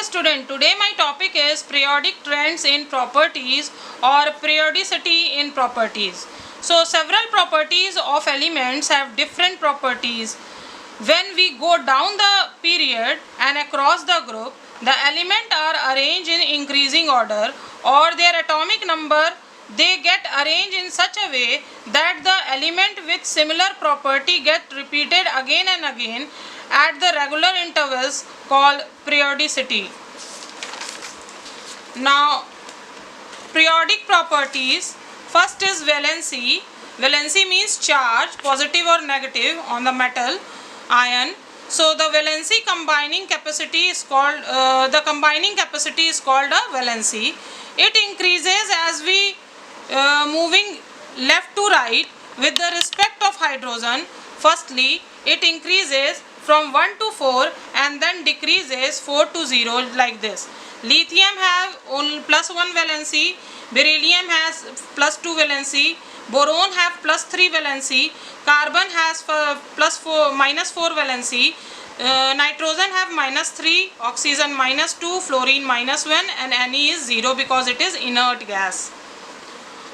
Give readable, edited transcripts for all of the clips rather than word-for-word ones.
student, today my topic is periodic trends in properties or periodicity in properties. So several properties of elements have different properties. When we go down the period and across the group, the elements are arranged in increasing order or their atomic number they get arranged in such a way that the element with similar property get repeated again and again at the regular intervals called periodicity. Now, periodic properties, first is valency. Valency means charge, positive or negative on the metal, ion. So the valency combining capacity is called a valency. It increases as we moving left to right with the respect of hydrogen. Firstly, it increases from 1 to 4 and then decreases 4 to 0 like this. Lithium have only +1 valency, beryllium has +2 valency, boron have +3 valency, carbon has -4 valency, nitrogen have -3, oxygen -2, fluorine -1 and Ne is 0 because it is inert gas.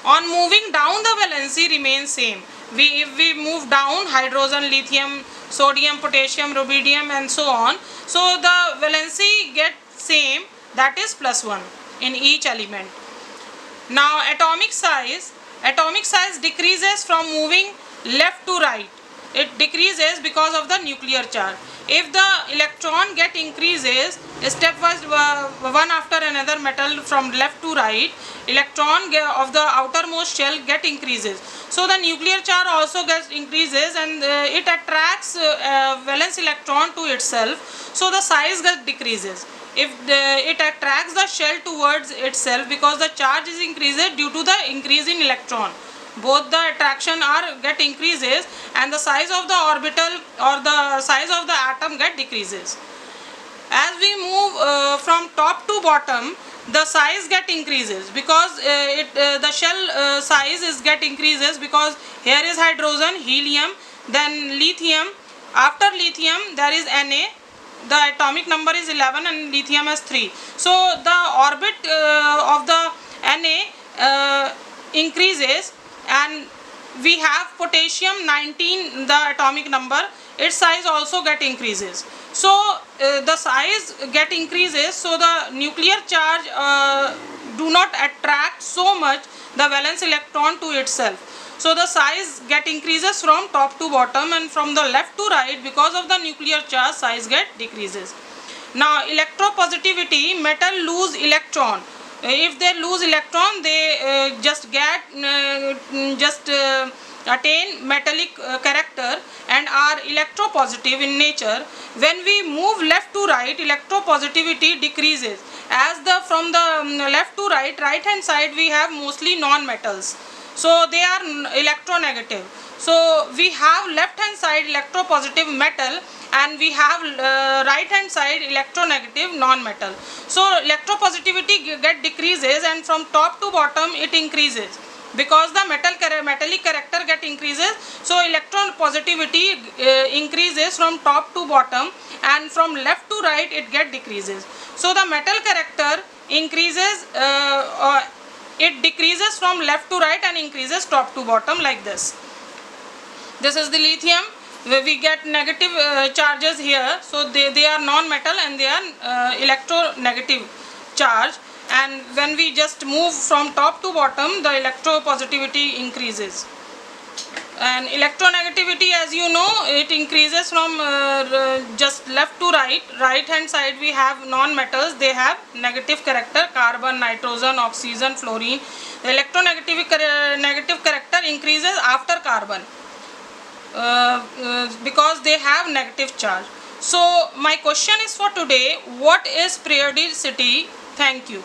On moving down, the valency remains same. If we move down, hydrogen, lithium, sodium, potassium, rubidium and so on, so the valency gets same, that is +1 in each element. Now atomic size decreases from moving left to right. It decreases because of the nuclear charge. If the electron get increases stepwise one after another metal from left to right, electron of the outermost shell get increases. So the nuclear charge also gets increases and it attracts valence electron to itself. So the size gets decreases. If it attracts the shell towards itself because the charge is increases due to the increase in electron. Both the attraction get increases and the size of the orbital or the size of the atom get decreases. As we move from top to bottom, the size get increases because the shell size is get increases because here is hydrogen, helium, then lithium. After lithium there is Na. The atomic number is 11 and lithium has 3. So the orbit of the Na increases and we have potassium 19, the atomic number, its size also get increases. So the size get increases, so the nuclear charge do not attract so much the valence electron to itself. So the size get increases from top to bottom and from the left to right because of the nuclear charge size get decreases. Now electropositivity, metal lose electron. If they lose electron, they attain metallic character and are electropositive in nature. When we move left to right, electropositivity decreases. As from the left to right hand side we have mostly non-metals. So they are electronegative. So we have left hand side electropositive metal and we have right hand side electronegative non-metal. So electropositivity get decreases and from top to bottom it increases because the metallic character get increases. So electron positivity increases from top to bottom and from left to right it get decreases. So the metal character increases it decreases from left to right and increases top to bottom like this. This is the lithium, where we get negative charges here, so they are non-metal and they are electronegative charge, and when we just move from top to bottom the electropositivity increases. And electronegativity, as you know, it increases from just left to right hand side we have non-metals, they have negative character, carbon, nitrogen, oxygen, fluorine. The negative character increases after carbon because they have negative charge. So my question is for today, what is periodicity? Thank you.